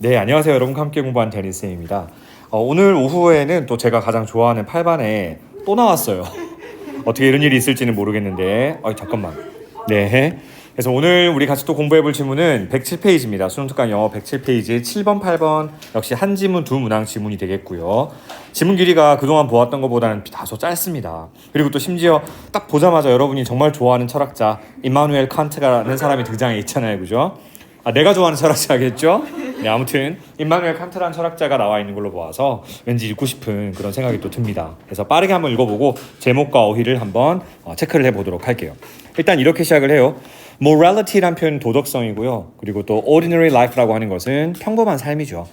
네, 안녕하세요. 여러분과 함께 공부한 데니스입니다. 오늘 오후에는 또 제가 가장 좋아하는 8반에 또 나왔어요. 어떻게 이런 일이 있을지는 모르겠는데 잠깐만. 네, 그래서 오늘 우리 같이 또 공부해볼 지문은 107페이지입니다. 수능 특강 영어 107페이지 7번, 8번 역시 한 지문, 두 문항 지문이 되겠고요. 지문 길이가 그동안 보았던 것보다는 다소 짧습니다. 그리고 또 심지어 딱 보자마자 여러분이 정말 좋아하는 철학자 임마누엘 칸트라는 사람이 등장해 있잖아요. 그죠? 내가 좋아하는 철학자겠죠? 네, 아무튼 임마누엘 칸트라는 철학자가 나와 있는 걸로 보아서 왠지 읽고 싶은 그런 생각이 또 듭니다. 그래서 빠르게 한번 읽어보고 제목과 어휘를 한번 체크를 해보도록 할게요. 일단 이렇게 시작을 해요. morality란 표현은 도덕성이고요. 그리고 또 ordinary life라고 하는 것은 평범한 삶이죠.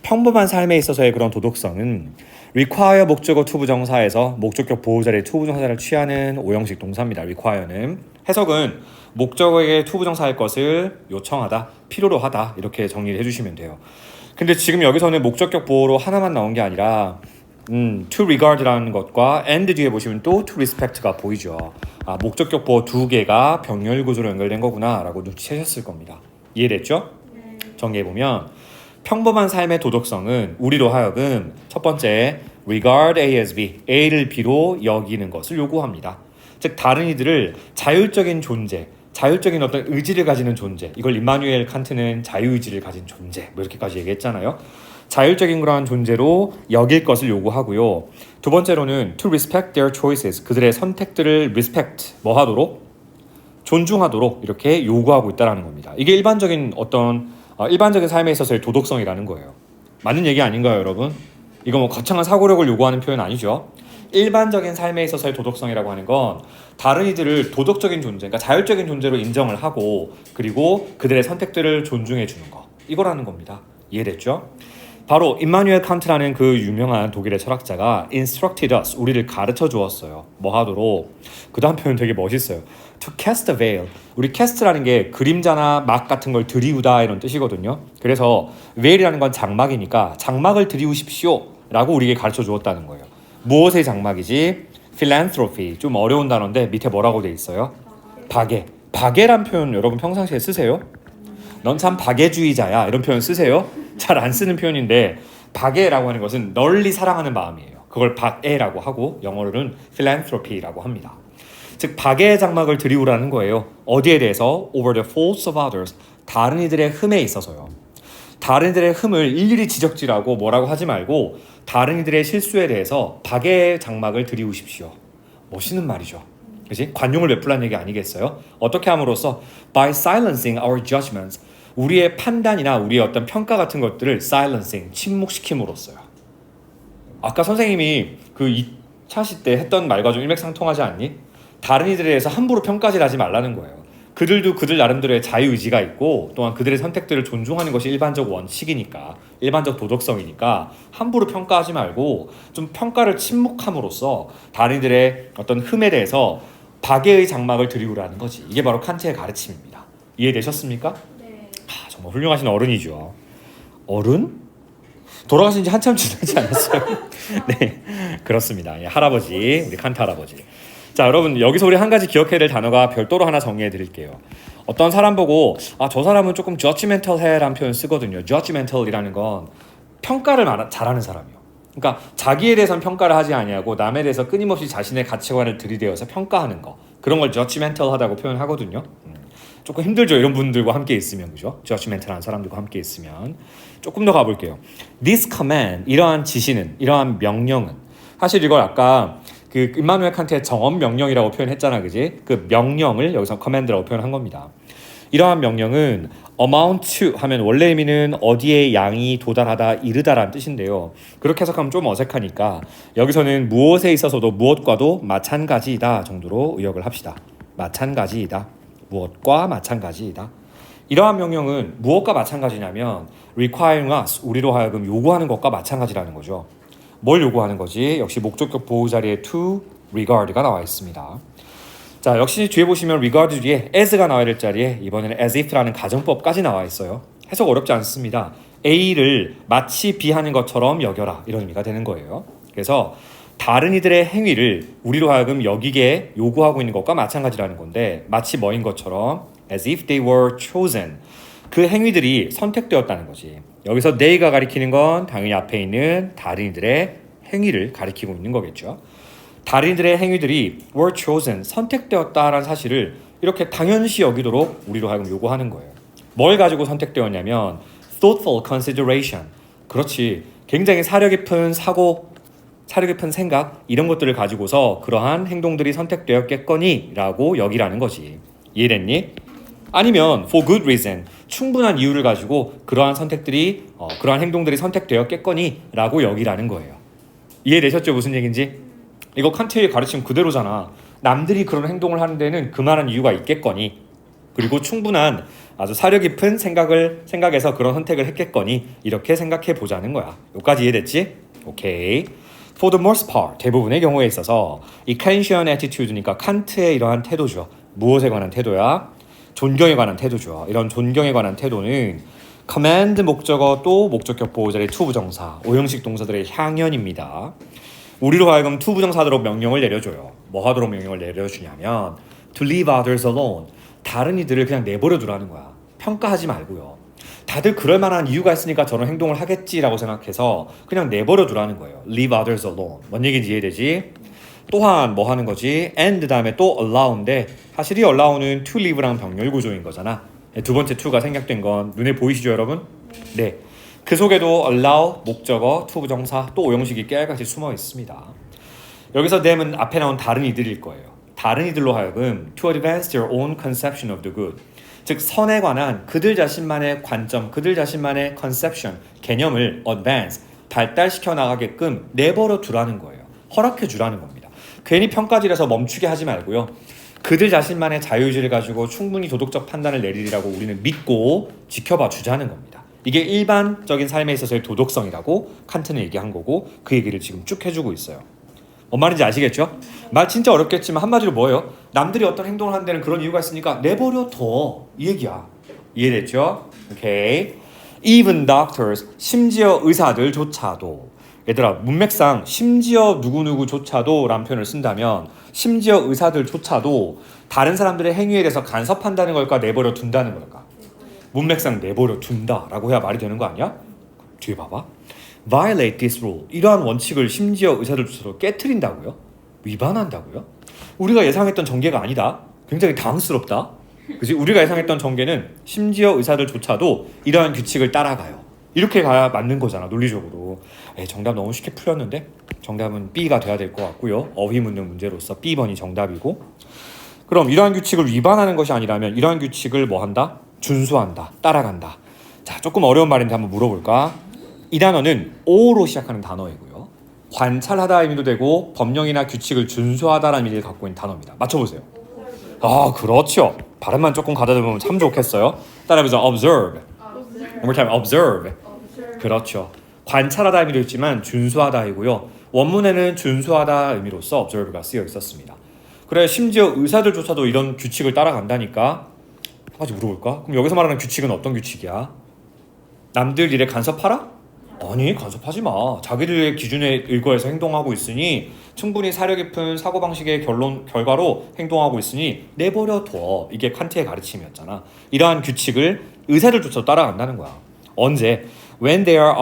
평범한 삶에 있어서의 그런 도덕성은 require 목적어 투부정사에서 목적격 보호자리에 투부정사를 취하는 오형식 동사입니다. require는 해석은 목적어에게 투부정사할 것을 요청하다, 필요로 하다 이렇게 정리를 해주시면 돼요. 근데 지금 여기서는 목적격 보호로 하나만 나온 게 아니라 to regard라는 것과 and 뒤에 보시면 또 to respect가 보이죠. 목적격 보호 두 개가 병렬 구조로 연결된 거구나 라고 눈치채셨을 겁니다. 이해됐죠? 정리해보면 평범한 삶의 도덕성은 우리로 하여금 첫 번째 regard A as B, A를 B로 여기는 것을 요구합니다. 즉 다른 이들을 자율적인 존재, 자율적인 어떤 의지를 가지는 존재, 이걸 임마누엘 칸트는 자유의지를 가진 존재 뭐 이렇게까지 얘기했잖아요. 자율적인 그러한 존재로 여길 것을 요구하고요. 두 번째로는 to respect their choices, 그들의 선택들을 respect 뭐 하도록? 존중하도록 이렇게 요구하고 있다는 겁니다. 이게 일반적인 일반적인 삶에 있어서의 도덕성이라는 거예요. 맞는 얘기 아닌가요, 여러분? 이거 뭐 거창한 사고력을 요구하는 표현 아니죠? 일반적인 삶에 있어서의 도덕성이라고 하는 건 다른 이들을 도덕적인 존재, 그러니까 자율적인 존재로 인정을 하고 그리고 그들의 선택들을 존중해 주는 거, 이거라는 겁니다. 이해됐죠? 바로 임마누엘 칸트라는 그 유명한 독일의 철학자가 instructed us, 우리를 가르쳐 주었어요. 뭐 하도록? 그 다음 표현 되게 멋있어요. to cast a veil. 우리 cast라는 게 그림자나 막 같은 걸 드리우다 이런 뜻이거든요. 그래서 veil이라는 건 장막이니까 장막을 드리우십시오 라고 우리에게 가르쳐 주었다는 거예요. 무엇의 장막이지? philanthropy. 좀 어려운 단어인데 밑에 뭐라고 돼 있어요? 박애. 박애란 표현 여러분 평상시에 쓰세요? 넌 참 박애주의자야 이런 표현 쓰세요? 잘 안 쓰는 표현인데 박애라고 하는 것은 널리 사랑하는 마음이에요. 그걸 박애라고 하고 영어로는 philanthropy라고 합니다. 즉 박애의 장막을 드리우라는 거예요. 어디에 대해서? over the faults of others. 다른 이들의 흠에 있어서요. 다른 이들의 흠을 일일이 지적질하고 뭐라고 하지 말고 다른 이들의 실수에 대해서 박애의 장막을 드리우십시오. 멋있는 말이죠. 그치? 관용을 베풀라는 얘기 아니겠어요? 어떻게 함으로써 by silencing our judgments, 우리의 판단이나 우리의 어떤 평가 같은 것들을 silencing, 침묵시킴으로써요. 아까 선생님이 그 2차 시 때 했던 말과 좀 일맥상통하지 않니? 다른 이들에 대해서 함부로 평가질 하지 말라는 거예요. 그들도 그들 나름대로의 자유의지가 있고 또한 그들의 선택들을 존중하는 것이 일반적 원칙이니까, 일반적 도덕성이니까 함부로 평가하지 말고 좀 평가를 침묵함으로써 다른 이들의 어떤 흠에 대해서 박애의 장막을 드리우라는 거지. 이게 바로 칸트의 가르침입니다. 이해되셨습니까? 네. 정말 훌륭하신 어른이죠. 어른? 돌아가신 지 한참 지나지 않았어요? 네, 그렇습니다. 예, 할아버지, 우리 칸트 할아버지. 자, 여러분 여기서 우리 한 가지 기억해야 될 단어가 별도로 하나 정리해 드릴게요. 어떤 사람 보고 저 사람은 조금 judgmental해라는 표현 쓰거든요. judgmental이라는 건 평가를 잘하는 사람이요. 그러니까 자기에 대해서는 평가를 하지 아니하고 남에 대해서 끊임없이 자신의 가치관을 들이대어서 평가하는 거, 그런 걸 judgmental하다고 표현하거든요. 조금 힘들죠, 이런 분들과 함께 있으면. 그죠? judgmental한 사람들과 함께 있으면. 조금 더 가볼게요. This command, 이러한 지시는, 이러한 명령은, 사실 이걸 아까 그 임마누엘 칸트의 정언 명령이라고 표현했잖아, 그지? 그 명령을 여기서 command라고 표현한 겁니다. 이러한 명령은 amount to 하면 원래 의미는 어디에 양이 도달하다, 이르다라는 뜻인데요. 그렇게 해석하면 좀 어색하니까 여기서는 무엇에 있어서도 무엇과도 마찬가지이다 정도로 의역을 합시다. 마찬가지이다. 무엇과 마찬가지이다. 이러한 명령은 무엇과 마찬가지냐면 requiring us, 우리로 하여금 요구하는 것과 마찬가지라는 거죠. 뭘 요구하는 거지? 역시 목적격 보호 자리에 to regard가 나와 있습니다. 자, 역시 뒤에 보시면 regard 뒤에 as가 나와야 될 자리에 이번에는 as if라는 가정법까지 나와 있어요. 해석 어렵지 않습니다. A를 마치 B하는 것처럼 여겨라, 이런 의미가 되는 거예요. 그래서 다른 이들의 행위를 우리로 하여금 여기게 요구하고 있는 것과 마찬가지라는 건데 마치 뭐인 것처럼 as if they were chosen, 그 행위들이 선택되었다는 거지. 여기서 they가 가리키는 건 당연히 앞에 있는 다른 이들의 행위를 가리키고 있는 거겠죠. 다른 이들의 행위들이 were chosen, 선택되었다라는 사실을 이렇게 당연시 여기도록 우리로 하여금 요구하는 거예요. 뭘 가지고 선택되었냐면 thoughtful consideration. 그렇지. 굉장히 사려 깊은 사고, 사려 깊은 생각 이런 것들을 가지고서 그러한 행동들이 선택되었겠거니 라고 여기라는 거지. 이해됐니? 아니면 for good reason. 충분한 이유를 가지고 그러한 선택들이 그러한 행동들이 선택되었겠거니 라고 여기라는 거예요. 이해되셨죠? 무슨 얘기인지? 이거 칸트의 가르침 그대로잖아. 남들이 그런 행동을 하는 데는 그만한 이유가 있겠거니 그리고 충분한 아주 사려 깊은 생각에서 그런 선택을 했겠거니 이렇게 생각해 보자는 거야. 여기까지 이해됐지? 오케이. For the most part, 대부분의 경우에 있어서 이 칸시언 attitude니까 칸트의 이러한 태도죠. 무엇에 관한 태도야? 존경에 관한 태도죠. 이런 존경에 관한 태도는 command 목적어 또 목적격 보호자의 to 부정사, 오형식 동사들의 향연입니다. 우리로 하여금 to 부정사대로 명령을 내려줘요. 뭐 하도록 명령을 내려주냐면 to leave others alone. 다른 이들을 그냥 내버려 두라는 거야. 평가하지 말고요. 다들 그럴 만한 이유가 있으니까 저런 행동을 하겠지라고 생각해서 그냥 내버려 두라는 거예요. leave others alone. 뭔 얘기인지 이해되지? 또한 뭐 하는 거지? and 다음에 또 allow인데 사실 이 allow는 to leave랑 병렬 구조인 거잖아. 두 번째 to가 생략된 건 눈에 보이시죠 여러분? 네. 그 속에도 allow, 목적어, to 부정사, 또 오형식이 깨알같이 숨어 있습니다. 여기서 them은 앞에 나온 다른 이들일 거예요. 다른 이들로 하여금 to advance their own conception of the good. 즉 선에 관한 그들 자신만의 관점, 그들 자신만의 conception, 개념을 advance, 발달시켜 나가게끔 내버려 두라는 거예요. 허락해 주라는 겁니다. 괜히 평가질해서 멈추게 하지 말고요. 그들 자신만의 자유의지를 가지고 충분히 도덕적 판단을 내리리라고 우리는 믿고 지켜봐 주자는 겁니다. 이게 일반적인 삶에 있어서의 도덕성이라고 칸트는 얘기한 거고 그 얘기를 지금 쭉 해주고 있어요. 뭔 말인지 아시겠죠? 말 진짜 어렵겠지만 한마디로 뭐예요? 남들이 어떤 행동을 하는 데는 그런 이유가 있으니까 내버려 둬. 이 얘기야. 이해됐죠? 오케이. Even doctors, 심지어 의사들조차도. 얘들아, 문맥상 심지어 누구누구조차도 라는 표현을 쓴다면 심지어 의사들조차도 다른 사람들의 행위에 대해서 간섭한다는 걸까 내버려 둔다는 걸까? 문맥상 내버려 둔다라고 해야 말이 되는 거 아니야? 뒤에 봐봐. Violate this rule. 이러한 원칙을 심지어 의사들조차도 깨트린다고요? 위반한다고요? 우리가 예상했던 전개가 아니다. 굉장히 당황스럽다. 그치? 우리가 예상했던 전개는 심지어 의사들조차도 이러한 규칙을 따라가요. 이렇게 가야 맞는 거잖아, 논리적으로. 정답 너무 쉽게 풀렸는데? 정답은 B가 돼야 될 것 같고요. 어휘 묻는 문제로서 B번이 정답이고. 그럼 이러한 규칙을 위반하는 것이 아니라면 이러한 규칙을 뭐 한다? 준수한다, 따라간다. 자, 조금 어려운 말인데 한번 물어볼까? 이 단어는 O로 시작하는 단어이고요. 관찰하다 의미도 되고 법령이나 규칙을 준수하다라는 의미를 갖고 있는 단어입니다. 맞춰보세요. 아, 그렇죠. 발음만 조금 가다듬으면 참 좋겠어요. 따라해보자. Observe. One more time. Observe. 그렇죠. 관찰하다 의미도 있지만 준수하다이고요. 원문에는 준수하다 의미로서 observe가 쓰여 있었습니다. 그래, 심지어 의사들조차도 이런 규칙을 따라간다니까 한 가지 물어볼까? 그럼 여기서 말하는 규칙은 어떤 규칙이야? 남들 일에 간섭하라? 아니, 간섭하지 마. 자기들의 기준에 의거해서 행동하고 있으니 충분히 사려 깊은 사고방식의 결과로 행동하고 있으니 내버려 둬. 이게 칸트의 가르침이었잖아. 이러한 규칙을 의사들조차도 따라간다는 거야. 언제? When they are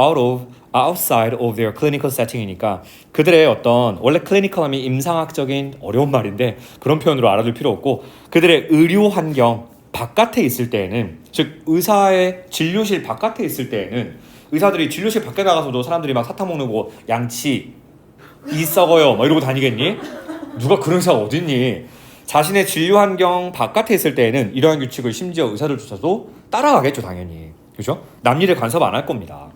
outside of their clinical setting이니까 그들의 어떤 원래 clinical 하면 임상학적인 어려운 말인데 그런 표현으로 알아둘 필요 없고 그들의 의료 환경 바깥에 있을 때에는 즉 의사의 진료실 바깥에 있을 때에는 의사들이 진료실 밖에 나가서도 사람들이 막 사탕 먹는 거 양치 이 썩어요 막 이러고 다니겠니? 누가 그런 의사가 어딨니? 자신의 진료 환경 바깥에 있을 때에는 이러한 규칙을 심지어 의사들조차도 따라가겠죠 당연히. 그죠? 남일을 간섭 안 할 겁니다.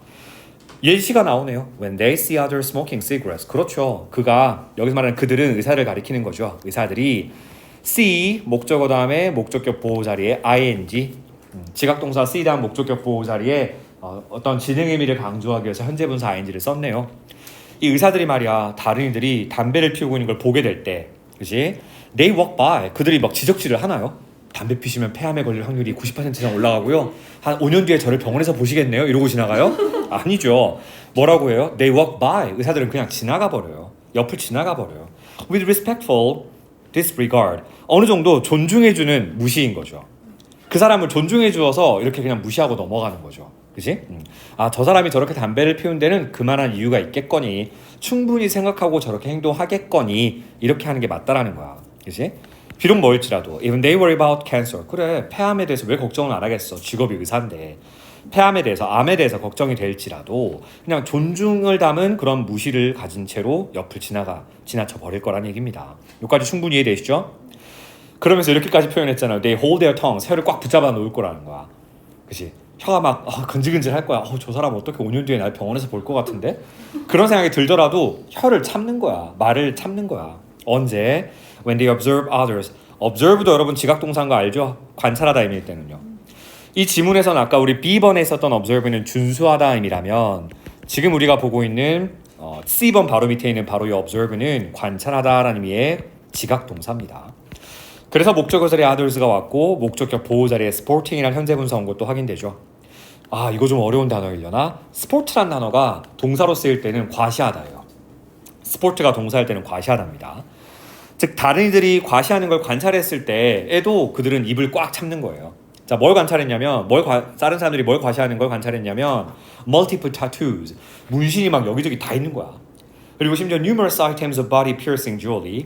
예시가 나오네요. When they see others smoking cigarettes. 그렇죠. 그가 여기서 말하는 그들은 의사를 가리키는 거죠. 의사들이 see 목적어 다음에 목적격 보호 자리에 ing 지각동사 see 다음 목적격 보호 자리에 어떤 지능 의미를 강조하기 위해서 현재 분사 ing를 썼네요. 이 의사들이 말이야 다른 이들이 담배를 피우고 있는 걸 보게 될 때, 그렇지? They walk by. 그들이 막 지적질을 하나요? 담배 피시면 폐암에 걸릴 확률이 90% 이상 올라가고요. 한 5년 뒤에 저를 병원에서 보시겠네요? 이러고 지나가요? 아니죠. 뭐라고 해요? They walk by. 의사들은 그냥 지나가 버려요. 옆을 지나가 버려요. With respectful disregard. 어느 정도 존중해주는 무시인 거죠. 그 사람을 존중해 주어서 이렇게 그냥 무시하고 넘어가는 거죠. 그지? 저 사람이 저렇게 담배를 피운 데는 그만한 이유가 있겠거니, 충분히 생각하고 저렇게 행동하겠거니, 이렇게 하는 게 맞다라는 거야. 그지? 비록 뭐일지라도 even they worry about cancer. 그래, 폐암에 대해서 왜 걱정을 안 하겠어. 직업이 의사인데. 폐암에 대해서, 암에 대해서 걱정이 될지라도 그냥 존중을 담은 그런 무시를 가진 채로 옆을 지나쳐 버릴 거란 얘기입니다. 여기까지 충분히 이해되시죠? 그러면서 이렇게까지 표현했잖아요. They hold their tongue. 혀를 꽉 붙잡아 놓을 거라는 거야. 그치? 혀가 막 근질근질 할 거야. 저 사람 어떻게 5년 뒤에 날 병원에서 볼 것 같은데? 그런 생각이 들더라도 혀를 참는 거야. 말을 참는 거야. 언제? When they observe others. observe도 여러분 지각동사인 거 알죠? 관찰하다 의미일 때는요. 이 지문에서는 아까 우리 B번에 있었던 observe는 준수하다 의미라면, 지금 우리가 보고 있는 C번 바로 밑에 있는 바로 이 observe는 관찰하다라는 의미의 지각동사입니다. 그래서 목적어 자리에 others가 왔고 목적격 보호 자리에 sporting이라는 현재 분사 온 것도 확인되죠. 이거 좀 어려운 단어이려나? 스포츠란 단어가 동사로 쓰일 때는 과시하다예요. 스포츠가 동사일 때는 과시하다입니다. 즉 다른 이들이 과시하는 걸 관찰했을 때에도 그들은 입을 꽉 참는 거예요. 자, 뭘 관찰했냐면, 다른 사람들이 뭘 과시하는 걸 관찰했냐면 multiple tattoos, 문신이 막 여기저기 다 있는 거야. 그리고 심지어 numerous items of body piercing jewelry,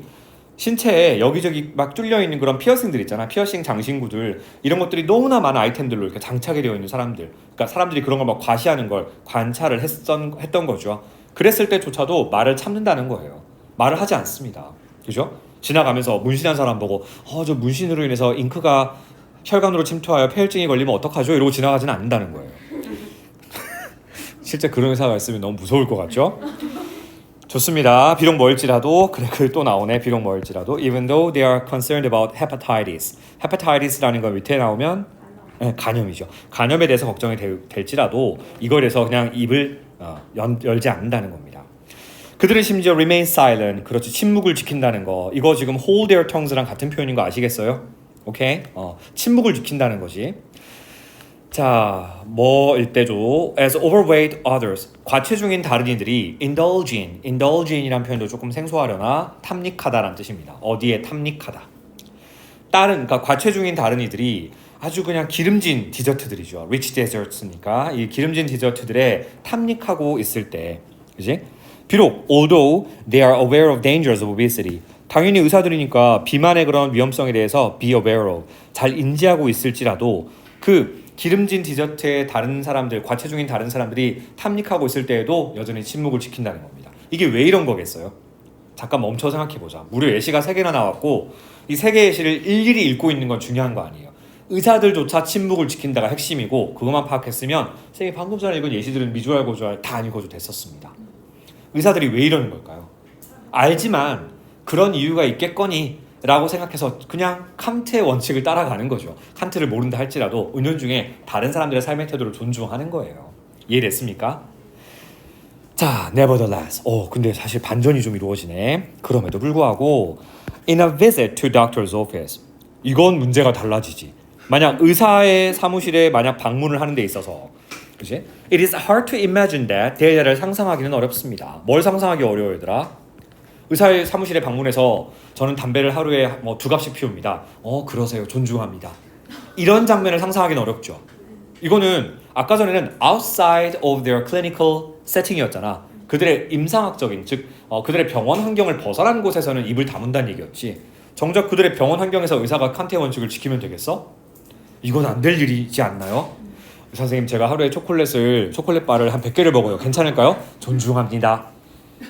신체에 여기저기 막 뚫려 있는 그런 피어싱들 있잖아. 피어싱 장신구들, 이런 것들이 너무나 많은 아이템들로 이렇게 장착이 되어 있는 사람들. 그러니까 사람들이 그런 걸 막 과시하는 걸 관찰을 했던 거죠. 그랬을 때조차도 말을 참는다는 거예요. 말을 하지 않습니다. 그죠? 지나가면서 문신한 사람 보고 저 문신으로 인해서 잉크가 혈관으로 침투하여 폐혈증이 걸리면 어떡하죠? 이러고 지나가지는 않는다는 거예요. 실제 그런 의사가 있으면 너무 무서울 것 같죠? 좋습니다. 비록 멀지라도, 그래 글 또 나오네. 비록 멀지라도 even though they are concerned about hepatitis. hepatitis라는 거 밑에 나오면 간염이죠. 간염에 대해서 걱정이 될지라도 이거에 대해서 그냥 입을 열지 않는다는 겁니다. 그들은 심지어 remain silent. 그렇죠. 침묵을 지킨다는 거. 이거 지금 hold their tongues랑 같은 표현인 거 아시겠어요? 오케이? 침묵을 지킨다는 거지. 자, 뭐일 때죠? As overweight others. 과체중인 다른 이들이 indulge in이라는 표현도 조금 생소하려나 탐닉하다라는 뜻입니다. 어디에 탐닉하다. 그러니까 과체중인 다른 이들이 아주 그냥 기름진 디저트들이죠. rich desserts니까 이 기름진 디저트들에 탐닉하고 있을 때, 그지? 비록 although they are aware of dangers of obesity. 당연히 의사들이니까 비만의 그런 위험성에 대해서 be aware of, 잘 인지하고 있을지라도 그 기름진 디저트에 다른 사람들, 과체중인 다른 사람들이 탐닉하고 있을 때에도 여전히 침묵을 지킨다는 겁니다. 이게 왜 이런 거겠어요? 잠깐 멈춰 생각해보자. 무려 예시가 3개나 나왔고 이 3개의 예시를 일일이 읽고 있는 건 중요한 거 아니에요. 의사들조차 침묵을 지킨다가 핵심이고 그것만 파악했으면 쌤이 방금 전에 읽은 예시들은 미주알 고주알 다 안 읽어도 됐었습니다. 의사들이 왜 이러는 걸까요? 알지만 그런 이유가 있겠거니 라고 생각해서 그냥 칸트의 원칙을 따라가는 거죠. 칸트를 모른다 할지라도 은연중에 다른 사람들의 삶의 태도를 존중하는 거예요. 이해됐습니까? 자, nevertheless. 근데 사실 반전이 좀 이루어지네. 그럼에도 불구하고 in a visit to doctor's office. 이건 문제가 달라지지. 만약 의사의 사무실에 만약 방문을 하는 데 있어서, 그치? It is hard to imagine that. 대자를 상상하기는 어렵습니다. 뭘 상상하기 어려워요, 얘들아? 의사의 사무실에 방문해서 저는 담배를 하루에 2갑씩 피웁니다. 그러세요. 존중합니다. 이런 장면을 상상하기는 어렵죠. 이거는 아까 전에는 outside of their clinical setting이었잖아. 그들의 임상학적인, 즉 그들의 병원 환경을 벗어난 곳에서는 입을 다문다는 얘기였지. 정작 그들의 병원 환경에서 의사가 칸트의 원칙을 지키면 되겠어? 이건 안 될 일이지 않나요? 선생님, 제가 하루에 초콜릿바를 한 100개를 먹어요. 괜찮을까요? 존중합니다.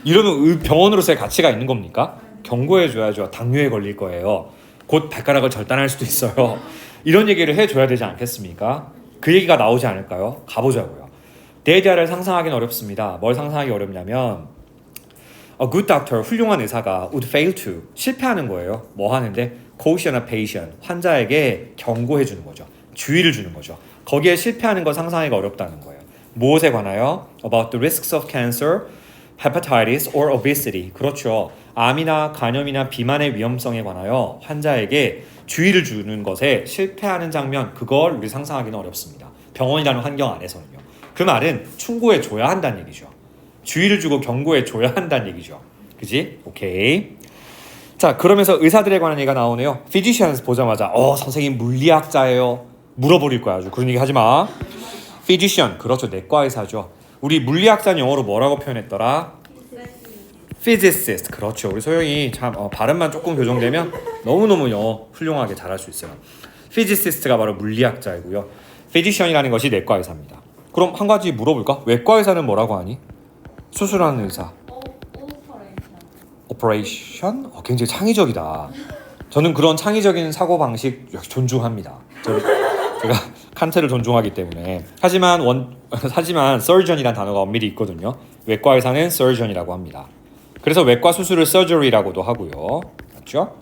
이러면 병원으로서의 가치가 있는 겁니까? 경고해줘야죠. 당뇨에 걸릴 거예요. 곧 발가락을 절단할 수도 있어요. 이런 얘기를 해줘야 되지 않겠습니까? 그 얘기가 나오지 않을까요? 가보자고요. 대자를 상상하기는 어렵습니다. 뭘 상상하기 어렵냐면 A good doctor, 훌륭한 의사가 would fail to, 실패하는 거예요. 뭐 하는데? caution a patient, 환자에게 경고해 주는 거죠. 주의를 주는 거죠. 거기에 실패하는 거 상상하기가 어렵다는 거예요. 무엇에 관하여? About the risks of cancer, hepatitis or obesity. 그렇죠. 암이나 간염이나 비만의 위험성에 관하여 환자에게 주의를 주는 것에 실패하는 장면, 그걸 우리 상상하기는 어렵습니다. 병원이라는 환경 안에서는요. 그 말은 충고해 줘야 한다는 얘기죠. 주의를 주고 경고해 줘야 한다는 얘기죠. 그지? 오케이. 자, 그러면서 의사들에 관한 얘기가 나오네요. physicians 보자마자 선생님 물리학자예요. 물어버릴 거야 아주. 그런 얘기 하지 마. physician, 그렇죠. 내과 의사죠. 우리 물리학자는 영어로 뭐라고 표현했더라? physicist, 그렇죠. 우리 소영이 참 발음만 조금 교정되면 너무너무 영어 훌륭하게 잘할 수 있어요. physicist가 바로 물리학자이고요. physician이라는 것이 내과 의사입니다. 그럼 한 가지 물어볼까? 외과 의사는 뭐라고 하니? 수술하는 의사. 오퍼레이션? 굉장히 창의적이다. 저는 그런 창의적인 사고방식 역시 존중합니다. 제가 칸트를 존중하기 때문에. 하지만 surgeon이라는 단어가 엄밀히 있거든요. 외과 의사는 surgeon이라고 합니다. 그래서 외과 수술을 surgery라고도 하고요. 맞죠?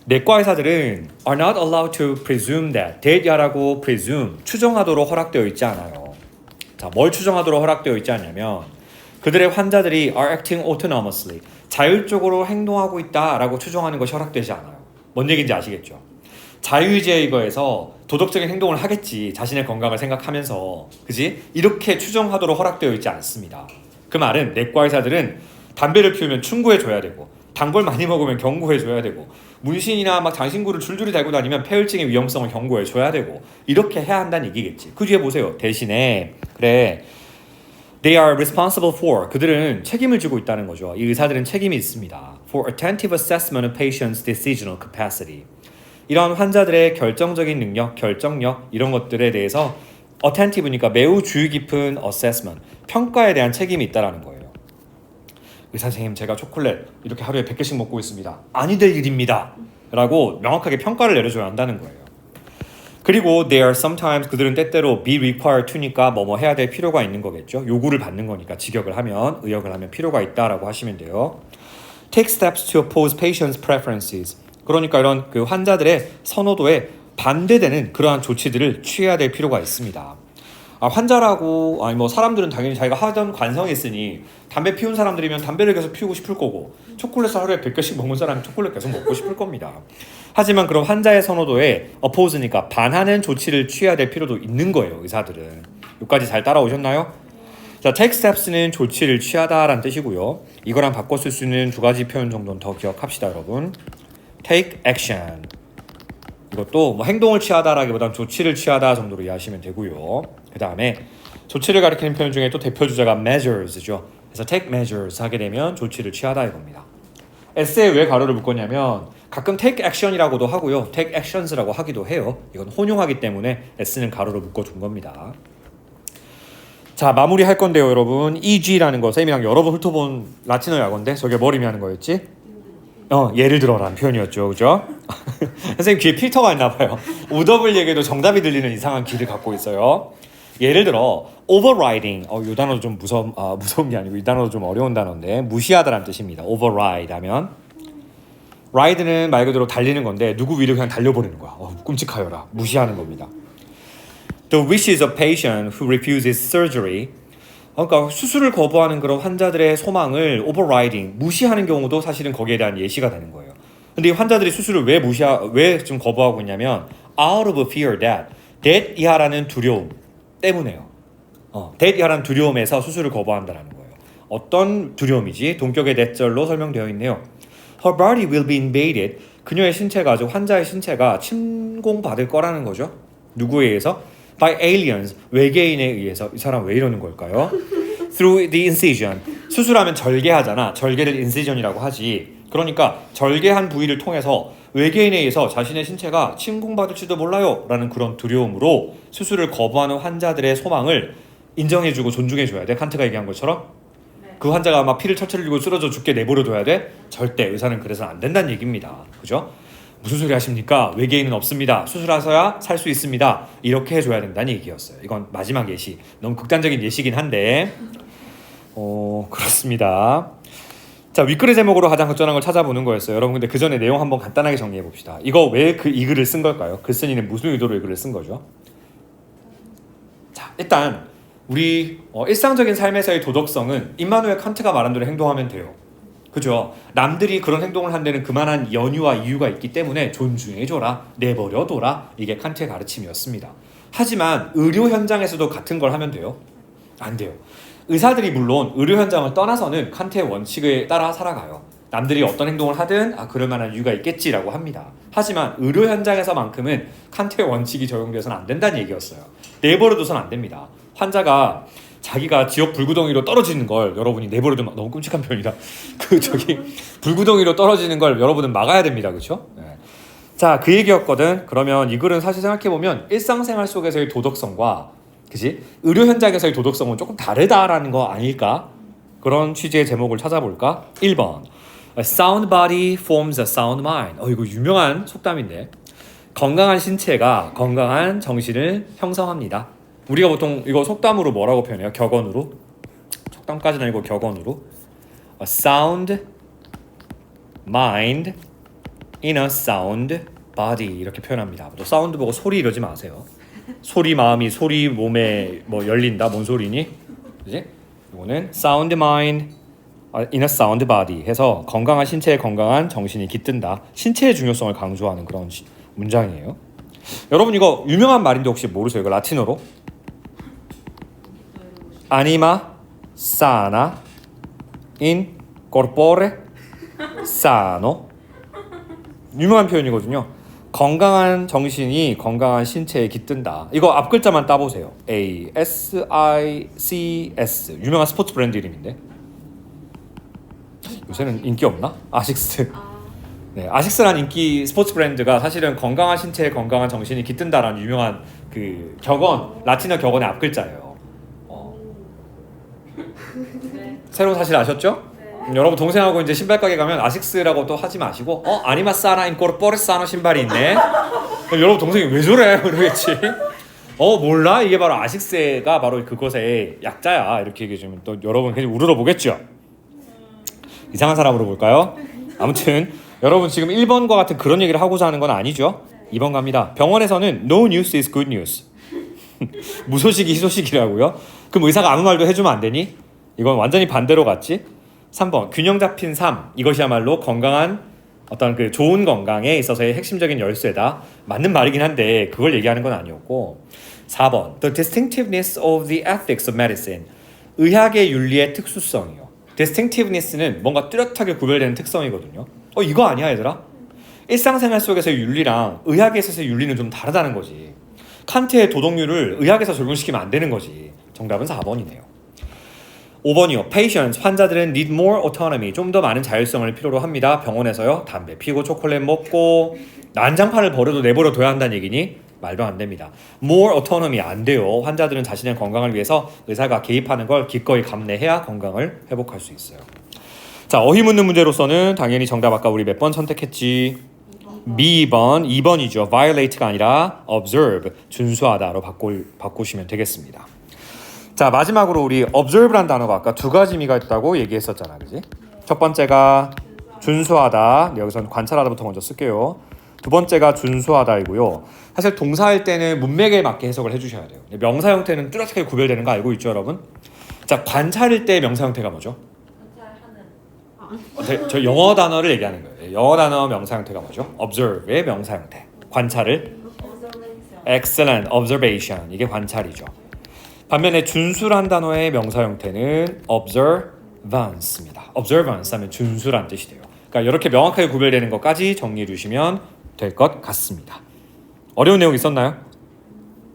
내과 의사들은 are not allowed to presume that이라고 presume, 추정하도록 허락되어 있지 않아요. 자, 뭘 추정하도록 허락되어 있지 않냐면 그들의 환자들이 are acting autonomously, 자율적으로 행동하고 있다라고 추정하는 것이 허락되지 않아요. 뭔 얘기인지 아시겠죠? 자유의지에 의거해서 도덕적인 행동을 하겠지, 자신의 건강을 생각하면서, 그지? 이렇게 추정하도록 허락되어 있지 않습니다. 그 말은 내과 의사들은 담배를 피우면 충고해줘야 되고, 단 걸 많이 먹으면 경고해줘야 되고, 문신이나 막 장신구를 줄줄이 달고 다니면 폐혈증의 위험성을 경고해줘야 되고, 이렇게 해야 한다는 얘기겠지. 그 뒤에 보세요. 대신에 그래, they are responsible for, 그들은 책임을 지고 있다는 거죠. 이 의사들은 책임이 있습니다. for attentive assessment of patients' decisional capacity. 이런 환자들의 결정적인 능력, 결정력, 이런 것들에 대해서 attentive니까 매우 주의 깊은 assessment, 평가에 대한 책임이 있다는 거예요. 의사 선생님, 제가 초콜릿 이렇게 하루에 100개씩 먹고 있습니다. 아니 될 일입니다. 라고 명확하게 평가를 내려줘야 한다는 거예요. 그리고 they are sometimes, 그들은 때때로 be required to니까 뭐뭐 해야 될 필요가 있는 거겠죠. 요구를 받는 거니까 직역을 하면, 의역을 하면 필요가 있다라고 하시면 돼요. take steps to oppose patients' preferences. 그러니까 이런 그 환자들의 선호도에 반대되는 그러한 조치들을 취해야 될 필요가 있습니다. 환자라고, 아니 뭐 사람들은 당연히 자기가 하던 관성이 있으니 담배 피운 사람들이면 담배를 계속 피우고 싶을 거고, 초콜릿을 하루에 100개씩 먹는 사람이 초콜릿 계속 먹고 싶을 겁니다. 하지만 그런 환자의 선호도에 oppose니까 반하는 조치를 취해야 될 필요도 있는 거예요. 의사들은. 여기까지 잘 따라오셨나요? 자, take steps는 조치를 취하다라는 뜻이고요. 이거랑 바꿔 쓸 수 있는 두 가지 표현 정도는 더 기억합시다, 여러분. take action, 이것도 뭐 행동을 취하다라기보다는 조치를 취하다 정도로 이해하시면 되고요. 그 다음에 조치를 가리키는 표현 중에 또 대표 주자가 measures죠. 그래서 take measures 하게 되면 조치를 취하다 이겁니다. S에 왜 가로를 묶었냐면 가끔 take action이라고도 하고요, take actions라고 하기도 해요. 이건 혼용하기 때문에 S는 가로를 묶어둔 겁니다. 자, 마무리할 건데요, 여러분. EG라는 거 쌤이랑 여러 번 훑어본 라틴어 약어인데 저게 뭘 의미하는 거였지? 예를 들어라는 표현이었죠, 그죠? 선생님 귀에 필터가 있나 봐요. OW에게도 정답이 들리는 이상한 귀를 갖고 있어요. 예를 들어 overriding, 이 단어도 좀 무서운 게 아니고 이 단어도 좀 어려운 단어인데 무시하다라는 뜻입니다. override 하면, ride는 말 그대로 달리는 건데 누구 위로 그냥 달려버리는 거야. 끔찍하여라. 무시하는 겁니다. The wishes of patient who refuses surgery, 그러니까 수술을 거부하는 그런 환자들의 소망을 overriding, 무시하는 경우도 사실은 거기에 대한 예시가 되는 거예요. 근데 이 환자들이 수술을 왜 지금 거부하고 있냐면 out of fear that 이하라는 두려움 때문에요. that 이하라는 두려움에서 수술을 거부한다는 거예요. 어떤 두려움이지? 동격의 that절로 설명되어 있네요. Her body will be invaded, 그녀의 신체가, 즉 환자의 신체가 침공받을 거라는 거죠. 누구에 의해서? by aliens, 외계인에 의해서. 이 사람 왜 이러는 걸까요? through the incision, 수술하면 절개하잖아. 절개를 incision이라고 하지. 그러니까 절개한 부위를 통해서 외계인에 의해서 자신의 신체가 침공받을지도 몰라요 라는 그런 두려움으로 수술을 거부하는 환자들의 소망을 인정해주고 존중해줘야 돼. 칸트가 얘기한 것처럼. 그 환자가 막 피를 철철 흘리고 쓰러져 죽게 내버려둬야 돼? 절대. 의사는 그래서 안 된다는 얘기입니다. 그죠? 무슨 소리 하십니까? 외계인은 없습니다. 수술하셔야 살 수 있습니다. 이렇게 해줘야 된다는 얘기였어요. 이건 마지막 예시. 너무 극단적인 예시긴 한데 그렇습니다. 자, 윗글의 제목으로 가장 적절한 걸 찾아보는 거였어요. 여러분, 근데 그 전에 내용 한번 간단하게 정리해 봅시다. 이거 왜 이 글을 쓴 걸까요? 글쓴이는 무슨 의도로 이 글을 쓴 거죠? 자, 일단 우리 일상적인 삶에서의 도덕성은 임마누엘 칸트가 말한 대로 행동하면 돼요. 그죠? 남들이 그런 행동을 한 데는 그만한 연유와 이유가 있기 때문에 존중해줘라, 내버려둬라, 이게 칸트의 가르침이었습니다. 하지만 의료 현장에서도 같은 걸 하면 돼요? 안 돼요. 의사들이 물론 의료 현장을 떠나서는 칸트의 원칙에 따라 살아가요. 남들이 어떤 행동을 하든 그럴 만한 이유가 있겠지라고 합니다. 하지만 의료 현장에서만큼은 칸트의 원칙이 적용돼서는 안 된다는 얘기였어요. 내버려둬서는 안 됩니다. 환자가 자기가 지역 불구덩이로 떨어지는 걸 여러분이 내버려두면 너무 끔찍한 표현이다. 불구덩이로 떨어지는 걸 여러분은 막아야 됩니다. 그렇죠? 네. 자, 그 얘기였거든. 그러면 이 글은 사실 생각해보면 일상생활 속에서의 도덕성과 그치? 의료 현장에서의 도덕성은 조금 다르다라는 거 아닐까? 그런 취지의 제목을 찾아볼까? 1번 A sound body forms a sound mind. 이거 유명한 속담인데 건강한 신체가 건강한 정신을 형성합니다. 우리가 보통 이거 속담으로 뭐라고 표현해요? 격언으로? 속담까지는 아니고 격언으로 A sound mind in a sound body 이렇게 표현합니다. 또 사운드 보고 소리 이러지 마세요. 소리 마음이 소리 몸에 뭐 열린다 뭔 소리니? 그지? 이거는 sound mind in a sound body 해서 건강한 신체에 건강한 정신이 깃든다. 신체의 중요성을 강조하는 그런 문장이에요. 여러분 이거 유명한 말인데 혹시 모르세요? 이거 라틴어로 anima sana in corpore sano 유명한 표현이거든요. 건강한 정신이 건강한 신체에 깃든다. 이거 앞 글자만 따보세요. ASICS 유명한 스포츠 브랜드 이름인데 요새는 인기 없나? 아식스. 네, 아식스라는 인기 스포츠 브랜드가 사실은 건강한 신체에 건강한 정신이 깃든다라는 유명한 그 격언 라틴어 격언의 앞 글자예요. 새로운 사실 아셨죠? 여러분 동생하고 이제 신발 가게 가면 아식스라고 또 하지 마시고 아니마사나 인코르포레사노 신발이 있네. 여러분 동생이 왜 저래? 그러겠지. 몰라? 이게 바로 아식스가 바로 그것의 약자야. 이렇게 얘기해주면 또 여러분 괜히 우러러 보겠죠. 이상한 사람으로 볼까요? 아무튼 여러분 지금 1번과 같은 그런 얘기를 하고자 하는 건 아니죠. 2번 갑니다. 병원에서는 no news is good news. 무소식이 희소식이라고요? 그럼 의사가 아무 말도 해주면 안 되니? 이건 완전히 반대로 갔지. 3번 균형 잡힌 삶 이것이야말로 건강한 어떤 그 좋은 건강에 있어서의 핵심적인 열쇠다. 맞는 말이긴 한데 그걸 얘기하는 건 아니었고 4번 The distinctiveness of the ethics of medicine 의학의 윤리의 특수성이요. distinctiveness는 뭔가 뚜렷하게 구별되는 특성이거든요. 이거 아니야 얘들아? 일상생활 속에서의 윤리랑 의학에 있어서의 윤리는 좀 다르다는 거지. 칸트의 도덕률을 의학에서 적용시키면 안 되는 거지. 정답은 4번이네요. 5번이요. Patients, 환자들은 need more autonomy, 좀 더 많은 자율성을 필요로 합니다. 병원에서요. 담배 피고 초콜릿 먹고 난장판을 버려도 내버려 둬야 한다는 얘기니? 말도 안 됩니다. More autonomy 안 돼요. 환자들은 자신의 건강을 위해서 의사가 개입하는 걸 기꺼이 감내해야 건강을 회복할 수 있어요. 자, 어휘 묻는 문제로서는 당연히 정답 아까 우리 몇 번 선택했지? B번, 2번이죠. violate가 아니라 observe, 준수하다로 바꾸시면 되겠습니다. 자, 마지막으로 우리 observe란 단어가 아까 두 가지 의미가 있다고 얘기했었잖아, 그지? 첫 번째가 준수하다, 여기서는 관찰하다부터 먼저 쓸게요. 두 번째가 준수하다이고요. 사실 동사할 때는 문맥에 맞게 해석을 해주셔야 돼요. 명사 형태는 뚜렷하게 구별되는 거 알고 있죠, 여러분? 자, 관찰일 때 명사 형태가 뭐죠? 저 영어 단어를 얘기하는 거예요. 영어 단어 명사 형태가 뭐죠? observe의 명사 형태. 관찰을 excellent, observation, 이게 관찰이죠. 반면에 준수란 단어의 명사 형태는 observance입니다. observance 하면 준수란 뜻이 돼요. 그러니까 이렇게 명확하게 구별되는 것까지 정리해 주시면 될 것 같습니다. 어려운 내용 있었나요?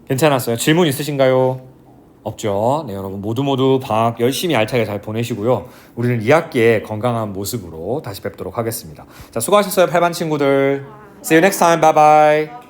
괜찮았어요? 질문 있으신가요? 없죠. 네, 여러분 모두 방학 열심히 알차게 잘 보내시고요. 우리는 2학기에 건강한 모습으로 다시 뵙도록 하겠습니다. 자, 수고하셨어요, 8반 친구들. See you next time. Bye bye.